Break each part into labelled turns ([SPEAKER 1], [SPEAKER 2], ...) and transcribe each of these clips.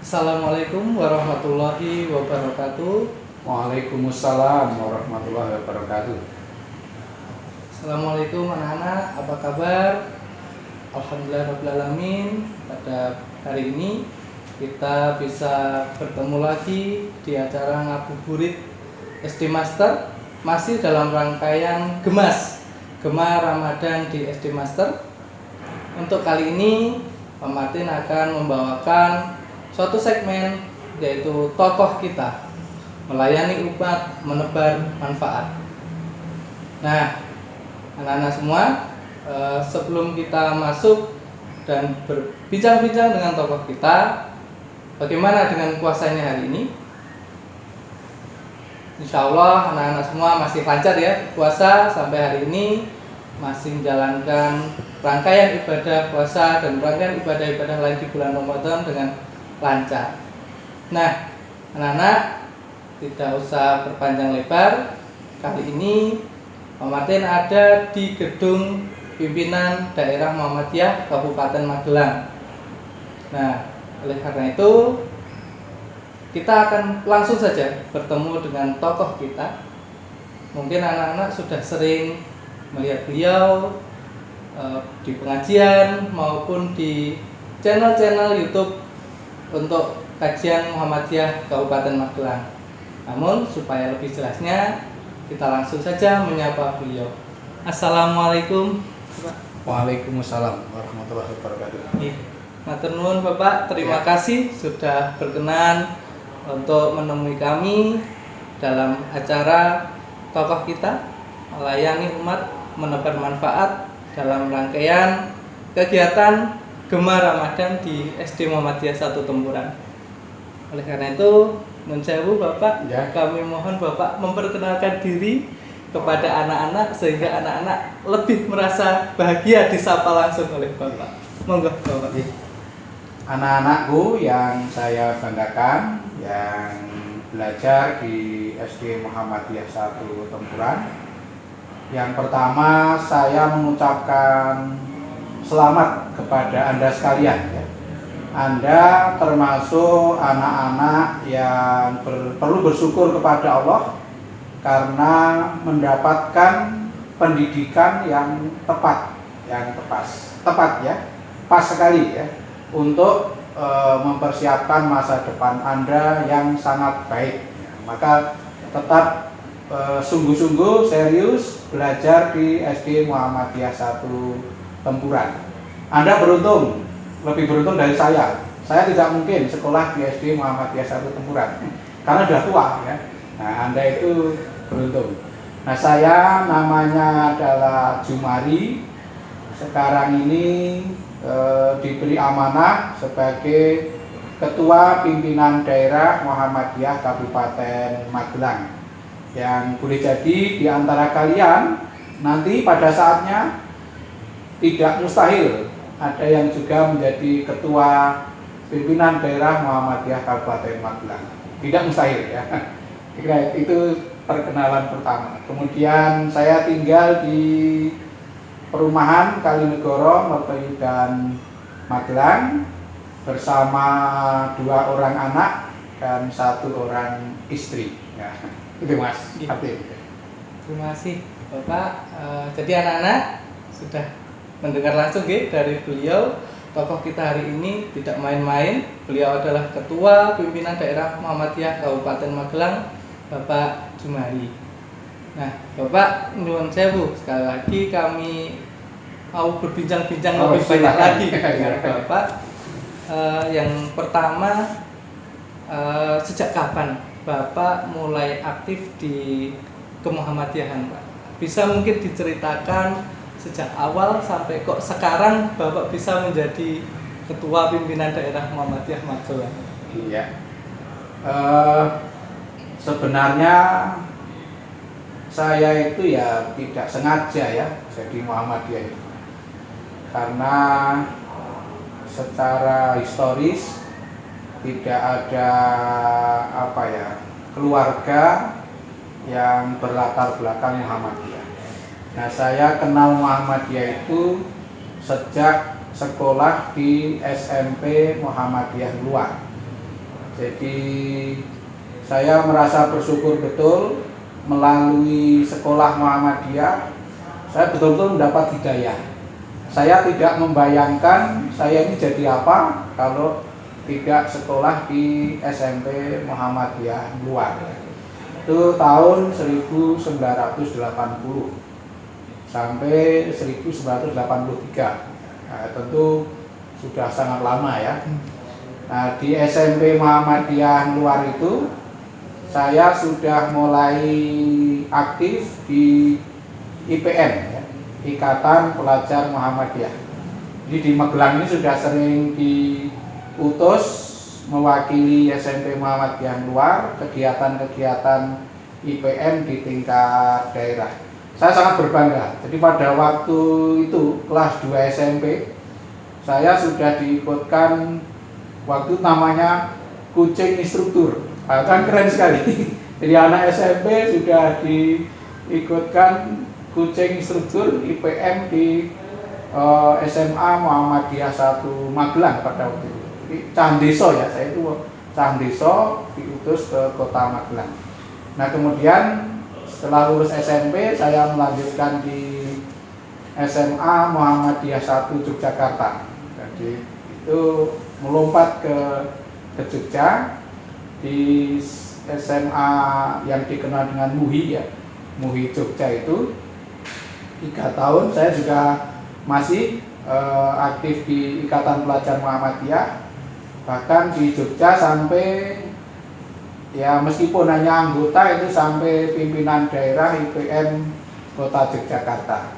[SPEAKER 1] Assalamualaikum warahmatullahi wabarakatuh.
[SPEAKER 2] Waalaikumsalam warahmatullahi wabarakatuh.
[SPEAKER 1] Assalamualaikum anak-anak, apa kabar? Alhamdulillahirrahmanirrahim. Pada hari ini kita bisa bertemu lagi di acara ngabuburit SD Master, masih dalam rangkaian Gemar Ramadan di SD Master. Untuk kali ini Pak Martin akan membawakan suatu segmen, yaitu tokoh kita melayani umat, menebar manfaat. Nah, anak-anak semua, sebelum kita masuk dan berbincang-bincang dengan tokoh kita, bagaimana dengan puasanya hari ini? Insya Allah anak-anak semua masih lancar ya puasa sampai hari ini, masih menjalankan rangkaian ibadah puasa dan rangkaian ibadah-ibadah lain di bulan Ramadan dengan lancar. Nah, anak-anak, tidak usah berpanjang lebar. Kali ini Pak Martin ada di gedung pimpinan daerah Muhammadiyah Kabupaten Magelang. Nah, oleh karena itu kita akan langsung saja bertemu dengan tokoh kita. Mungkin anak-anak sudah sering melihat beliau di pengajian maupun di channel-channel YouTube untuk kajian Muhammadiyah Kabupaten Magelang. Namun supaya lebih jelasnya, kita langsung saja menyapa beliau. Assalamualaikum, Bapak.
[SPEAKER 2] Waalaikumsalam warahmatullahi wabarakatuh.
[SPEAKER 1] Matur nuwun Bapak, terima kasih sudah berkenan untuk menemui kami dalam acara tokoh kita melayani umat, menebar manfaat dalam rangkaian kegiatan Gemar Ramadan di SD Muhammadiyah 1 Tempuran. Oleh karena itu, nun sewu Bapak,
[SPEAKER 2] Ya.
[SPEAKER 1] kami mohon Bapak memperkenalkan diri kepada anak-anak sehingga anak-anak lebih merasa bahagia disapa langsung oleh Bapak. Monggo Bapak.
[SPEAKER 2] Anak-anakku yang saya banggakan, yang belajar di SD Muhammadiyah 1 Tempuran. Yang pertama, saya mengucapkan selamat kepada Anda sekalian ya. Anda termasuk anak-anak yang perlu bersyukur kepada Allah karena mendapatkan pendidikan yang tepat ya, pas sekali ya, untuk mempersiapkan masa depan Anda yang sangat baik. Maka tetap sungguh-sungguh serius belajar di SD Muhammadiyah 1 Tempuran. Anda beruntung, lebih beruntung dari saya. Saya tidak mungkin sekolah di SD Muhammadiyah 1 Tempuran karena sudah tua ya. Nah, Anda itu beruntung. Nah, saya namanya adalah Jumari. Sekarang ini diberi amanah sebagai Ketua Pimpinan Daerah Muhammadiyah Kabupaten Magelang. Yang boleh jadi di antara kalian nanti pada saatnya tidak mustahil ada yang juga menjadi Ketua Pimpinan Daerah Muhammadiyah Kabupaten Magelang. Tidak mustahil ya. Itu perkenalan pertama. Kemudian saya tinggal di perumahan Kalinegoro, Mertoyudan, Magelang bersama 2 orang anak dan 1 orang istri. Ya, itu Mas.
[SPEAKER 1] Terima kasih Bapak. Jadi anak-anak sudah mendengar langsung dari beliau. Tokoh kita hari ini tidak main-main. Beliau adalah Ketua Pimpinan Daerah Muhammadiyah Kabupaten Magelang, Bapak Jumari. Nah, Bapak nyuwun sewu, sekali lagi kami mau berbincang-bincang lebih banyak lagi dengan Bapak. Yang pertama, sejak kapan Bapak mulai aktif di kemuhammadiyahan, Pak? Bisa mungkin diceritakan sejak awal sampai kok sekarang Bapak bisa menjadi Ketua Pimpinan Daerah Muhammadiyah Magelang?
[SPEAKER 2] Iya. Sebenarnya saya itu ya tidak sengaja ya jadi Muhammadiyah itu. Karena secara historis tidak ada keluarga yang berlatar belakang Muhammadiyah. Nah, saya kenal Muhammadiyah itu sejak sekolah di SMP Muhammadiyah Luar. Jadi saya merasa bersyukur betul melalui sekolah Muhammadiyah saya betul-betul mendapat hidayah. Saya tidak membayangkan saya ini jadi apa kalau tidak sekolah di SMP Muhammadiyah Luar. Itu tahun 1980 sampai 1983. Nah, tentu sudah sangat lama ya. Nah, di SMP Muhammadiyah Luar itu saya sudah mulai aktif di IPM ya, Ikatan Pelajar Muhammadiyah. Jadi di Magelang ini sudah sering diutus mewakili SMP Muhammadiyah Luar kegiatan-kegiatan IPM di tingkat daerah. Saya sangat berbangga. Jadi pada waktu itu kelas 2 SMP saya sudah diikutkan waktu namanya kucing instruktur. Kan keren sekali. Jadi anak SMP sudah diikutkan kucing instruktur IPM di SMA Muhammadiyah 1 Magelang pada waktu itu. Jadi Candeso ya, saya itu Candeso diutus ke kota Magelang. Nah, kemudian setelah lulus SMP saya melanjutkan di SMA Muhammadiyah 1 Yogyakarta. Jadi itu melompat ke Jogja di SMA yang dikenal dengan MUHI ya, MUHI Jogja itu 3 tahun. Saya juga masih aktif di Ikatan Pelajar Muhammadiyah, bahkan di Jogja sampai ya meskipun hanya anggota itu sampai pimpinan daerah IPM Kota Yogyakarta.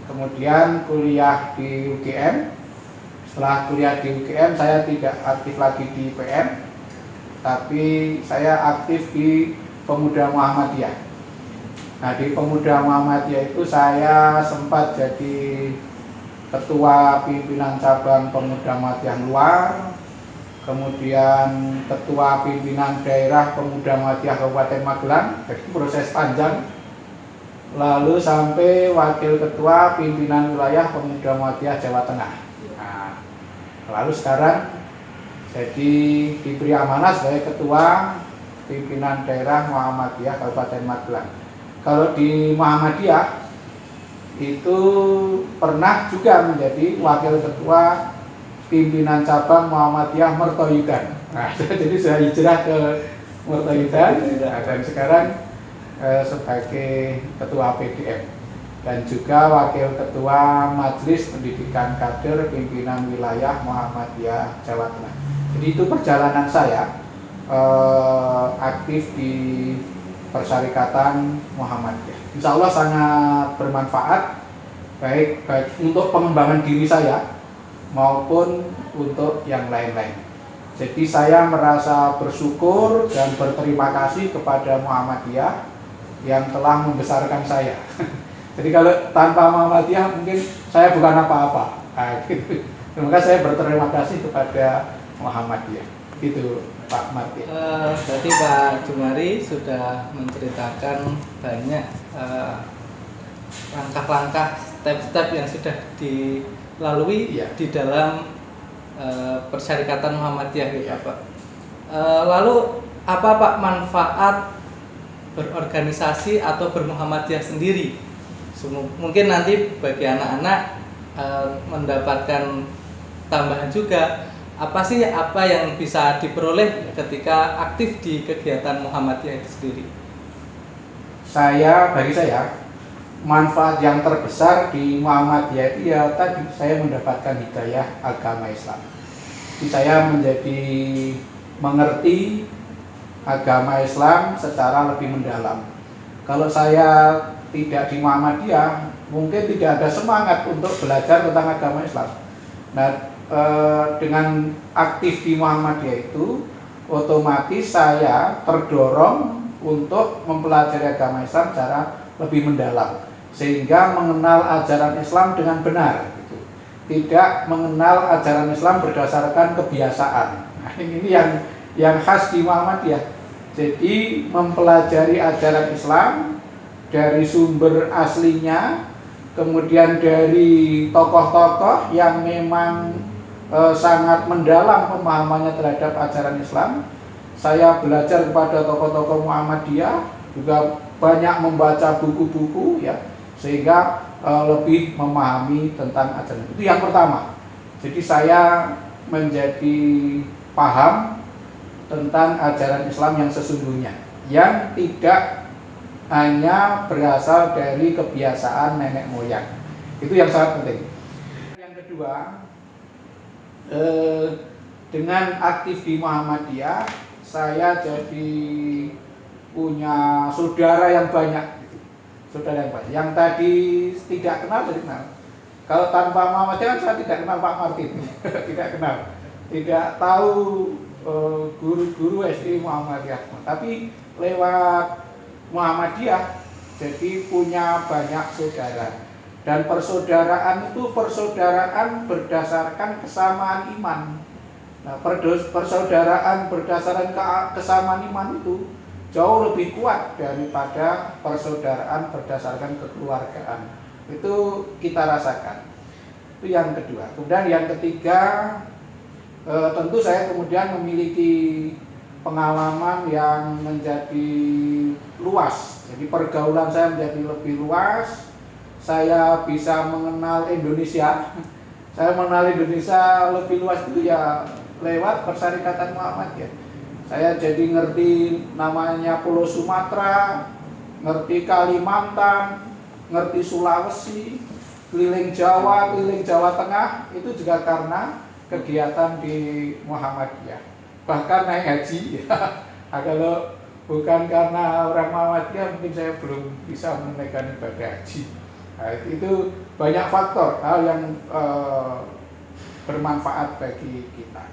[SPEAKER 2] Kemudian kuliah di UGM. Setelah kuliah di UGM saya tidak aktif lagi di IPM, tapi saya aktif di Pemuda Muhammadiyah. Nah, di Pemuda Muhammadiyah itu saya sempat jadi ketua pimpinan cabang Pemuda Muhammadiyah Luar, kemudian ketua pimpinan daerah Pemuda Muhammadiyah Kabupaten Magelang, jadi proses panjang. Lalu sampai wakil ketua pimpinan wilayah Pemuda Muhammadiyah Jawa Tengah. Nah, lalu sekarang jadi diberi amanah sebagai ketua pimpinan daerah Muhammadiyah Kabupaten Magelang. Kalau di Muhammadiyah itu pernah juga menjadi wakil ketua pimpinan cabang Muhammadiyah Mertoyudan. Nah, jadi saya hijrah ke Mertoyudan dan sekarang sebagai ketua PDM dan juga wakil ketua Majelis Pendidikan Kader Pimpinan Wilayah Muhammadiyah Jawa Tengah. Jadi itu perjalanan saya aktif di Persyarikatan Muhammadiyah. Insya Allah sangat bermanfaat baik untuk pengembangan diri saya maupun untuk yang lain-lain. Jadi saya merasa bersyukur dan berterima kasih kepada Muhammadiyah yang telah membesarkan saya. Jadi kalau tanpa Muhammadiyah mungkin saya bukan apa-apa. Nah, gitu. Maka saya berterima kasih kepada Muhammadiyah. Gitu Pak Martin.
[SPEAKER 1] Berarti Pak Jumari sudah menceritakan banyak langkah-langkah, step-step yang sudah dilalui
[SPEAKER 2] ya,
[SPEAKER 1] di dalam Persyarikatan Muhammadiyah gitu ya, Pak. Lalu apa Pak manfaat berorganisasi atau bermuhammadiyah sendiri? Mungkin nanti bagi anak-anak mendapatkan tambahan juga, apa sih yang bisa diperoleh ketika aktif di kegiatan Muhammadiyah itu sendiri?
[SPEAKER 2] Bagi saya manfaat yang terbesar di Muhammadiyah itu ya tadi saya mendapatkan hidayah agama Islam. Jadi saya menjadi mengerti agama Islam secara lebih mendalam. Kalau saya tidak di Muhammadiyah, mungkin tidak ada semangat untuk belajar tentang agama Islam. Nah, dengan aktif di Muhammadiyah itu, otomatis saya terdorong untuk mempelajari agama Islam secara lebih mendalam, sehingga mengenal ajaran Islam dengan benar, gitu. Tidak mengenal ajaran Islam berdasarkan kebiasaan. Nah, ini yang khas di Muhammadiyah. Jadi mempelajari ajaran Islam dari sumber aslinya, kemudian dari tokoh-tokoh yang memang sangat mendalam pemahamannya terhadap ajaran Islam. Saya belajar kepada tokoh-tokoh Muhammadiyah, juga banyak membaca buku-buku ya, sehingga lebih memahami tentang ajaran. Itu yang pertama. Jadi saya menjadi paham tentang ajaran Islam yang sesungguhnya, yang tidak hanya berasal dari kebiasaan nenek moyang. Itu yang sangat penting. Yang kedua, dengan aktif di Muhammadiyah, saya jadi punya saudara yang banyak. Saudara yang banyak. Yang tadi tidak kenal jadi kenal. Kalau tanpa Muhammadiyah saya tidak kenal Pak Martin, tidak kenal, tidak tahu guru-guru SD Muhammadiyah. Tapi lewat Muhammadiyah jadi punya banyak saudara. Dan persaudaraan itu persaudaraan berdasarkan kesamaan iman. Nah, persaudaraan berdasarkan kesamaan iman itu jauh lebih kuat daripada persaudaraan berdasarkan kekeluargaan. Itu kita rasakan. Itu yang kedua. Kemudian yang ketiga, tentu saya kemudian memiliki pengalaman yang menjadi luas. Jadi pergaulan saya menjadi lebih luas. Saya bisa mengenal Indonesia. Saya mengenal Indonesia lebih luas itu ya lewat Persyarikatan Muhammadiyah. Saya jadi ngerti namanya Pulau Sumatera, ngerti Kalimantan, ngerti Sulawesi, keliling Jawa Tengah, itu juga karena kegiatan di Muhammadiyah. Bahkan naik haji ya. Kalau bukan karena orang Muhammadiyah mungkin saya belum bisa menunaikan ibadah haji. Nah, itu banyak faktor hal yang bermanfaat bagi kita.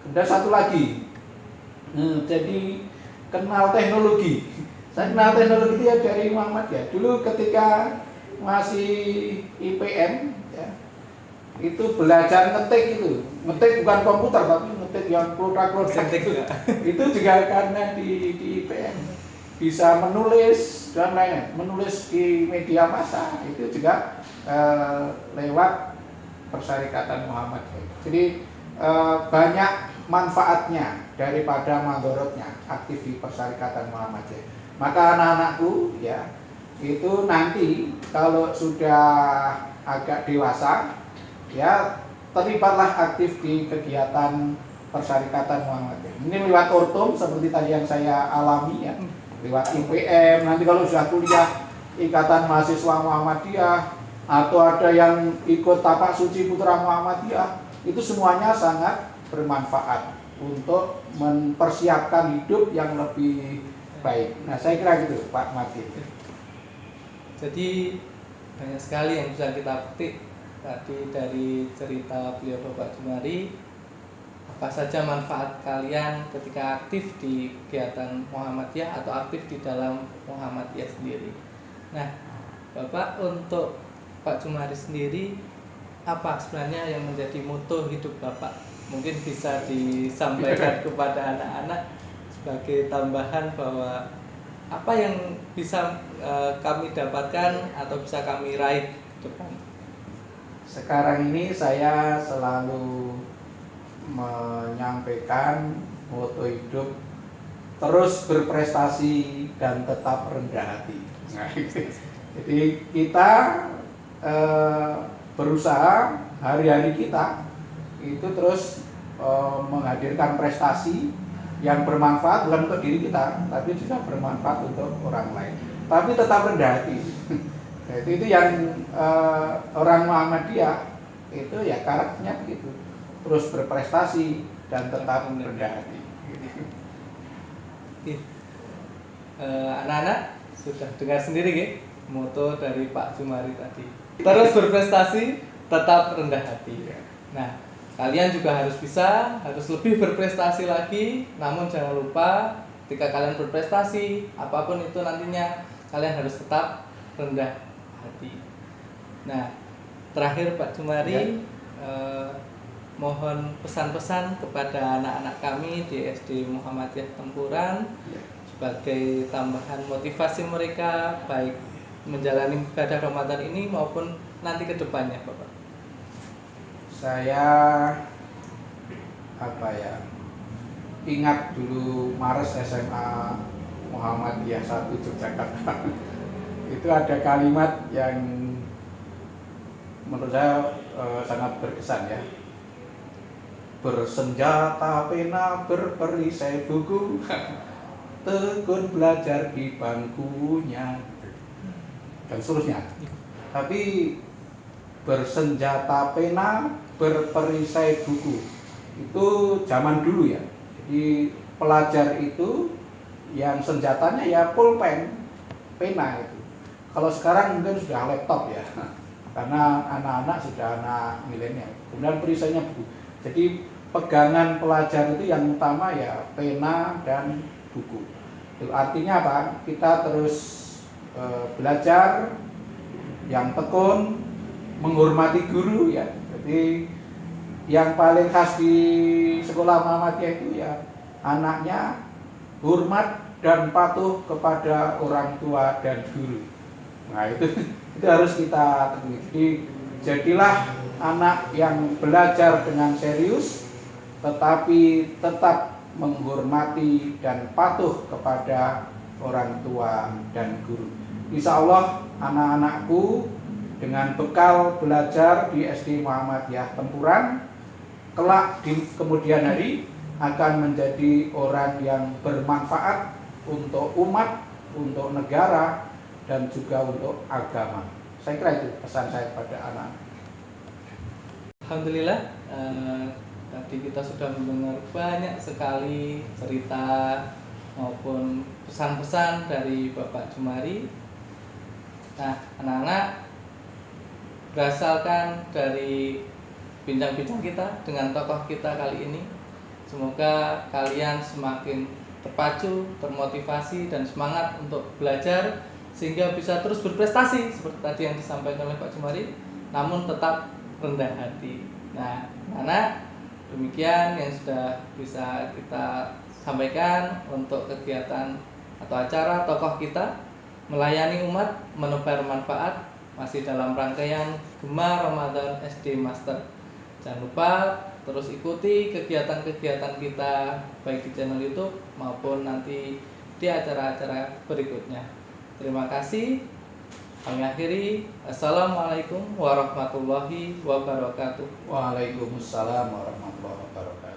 [SPEAKER 2] Kemudian satu lagi, jadi kenal teknologi. Saya kenal teknologi itu ya dari Muhammadiyah. Dulu ketika masih IPM, ya, itu belajar ngetik itu. Ngetik bukan komputer, tapi ngetik yang produk-produk. Itu juga karena di IPM. Bisa menulis dan lain-lain, menulis di media massa itu juga lewat Persyarikatan Muhammadiyah. Jadi banyak manfaatnya daripada mandorotnya aktif di Persyarikatan Muhammadiyah. Maka anak-anakku ya itu nanti kalau sudah agak dewasa ya terlibatlah aktif di kegiatan Persyarikatan Muhammadiyah. Ini lewat ortum seperti tadi yang saya alami ya. Lewat IPM, nanti kalau sudah kuliah Ikatan Mahasiswa Muhammadiyah, atau ada yang ikut Tapak Suci Putra Muhammadiyah, itu semuanya sangat bermanfaat untuk mempersiapkan hidup yang lebih baik. Nah, saya kira gitu Pak Martin.
[SPEAKER 1] Jadi banyak sekali yang bisa kita petik tadi dari cerita beliau Bapak Jumari. Apa saja manfaat kalian ketika aktif di kegiatan Muhammadiyah atau aktif di dalam Muhammadiyah sendiri. Nah, Bapak, untuk Pak Jumari sendiri, apa sebenarnya yang menjadi moto hidup Bapak? Mungkin bisa disampaikan kepada anak-anak sebagai tambahan bahwa apa yang bisa kami dapatkan atau bisa kami raih ke depan.
[SPEAKER 2] Sekarang ini saya selalu menyampaikan moto hidup terus berprestasi dan tetap rendah hati. Nah, jadi kita berusaha hari-hari kita itu terus menghadirkan prestasi yang bermanfaat bukan untuk diri kita, tapi juga bermanfaat untuk orang lain. Tapi tetap rendah hati. Jadi itu yang orang Muhammadiyah itu ya karakternya begitu. Terus berprestasi dan tetap rendah hati.
[SPEAKER 1] Anak-anak sudah dengar sendiri ya moto dari Pak Jumari tadi. Terus berprestasi, tetap rendah hati. Nah, kalian juga harus lebih berprestasi lagi. Namun jangan lupa ketika kalian berprestasi, apapun itu nantinya, kalian harus tetap rendah hati. Nah, terakhir Pak Jumari, mohon pesan-pesan kepada anak-anak kami di SD Muhammadiyah Tempuran sebagai tambahan motivasi mereka baik menjalani ibadah Ramadan ini maupun nanti ke depannya, Bapak.
[SPEAKER 2] Saya ingat dulu Mares SMA Muhammadiyah 1 Yogyakarta. Itu ada kalimat yang menurut saya sangat berkesan ya. Bersenjata pena berperisai buku, tekun belajar di bangkunya, dan seterusnya. Tapi bersenjata pena berperisai buku itu zaman dulu ya. Jadi pelajar itu yang senjatanya ya pulpen, pena itu. Kalau sekarang mungkin sudah laptop ya, karena anak-anak sudah anak milenial. Kemudian perisainya buku. Jadi pegangan pelajar itu yang utama ya pena dan buku. Itu artinya apa? Kita terus belajar yang tekun, menghormati guru ya. Jadi yang paling khas di sekolah Muhammadiyah itu ya anaknya hormat dan patuh kepada orang tua dan guru. Nah itu harus kita tekuni. Jadi jadilah anak yang belajar dengan serius, tetapi tetap menghormati dan patuh kepada orang tua dan guru. Insya Allah anak-anakku dengan bekal belajar di SD Muhammadiyah Tempuran, kelak di kemudian hari akan menjadi orang yang bermanfaat untuk umat, untuk negara, dan juga untuk agama. Saya kira itu pesan saya kepada anak.
[SPEAKER 1] Alhamdulillah, tadi kita sudah mendengar banyak sekali cerita maupun pesan-pesan dari Bapak Jumari. Nah, anak-anak, berasalkan dari bincang-bincang kita dengan tokoh kita kali ini, semoga kalian semakin terpacu, termotivasi, dan semangat untuk belajar sehingga bisa terus berprestasi seperti tadi yang disampaikan oleh Pak Jumari, namun tetap rendah hati. Nah, anak, demikian yang sudah bisa kita sampaikan untuk kegiatan atau acara tokoh kita melayani umat, menebar manfaat, masih dalam rangkaian Gema Ramadan SD Master. Jangan lupa terus ikuti kegiatan-kegiatan kita baik di channel YouTube maupun nanti di acara-acara berikutnya. Terima kasih. Kami akhiri. Assalamualaikum warahmatullahi wabarakatuh.
[SPEAKER 2] Waalaikumsalam warahmatullahi wabarakatuh.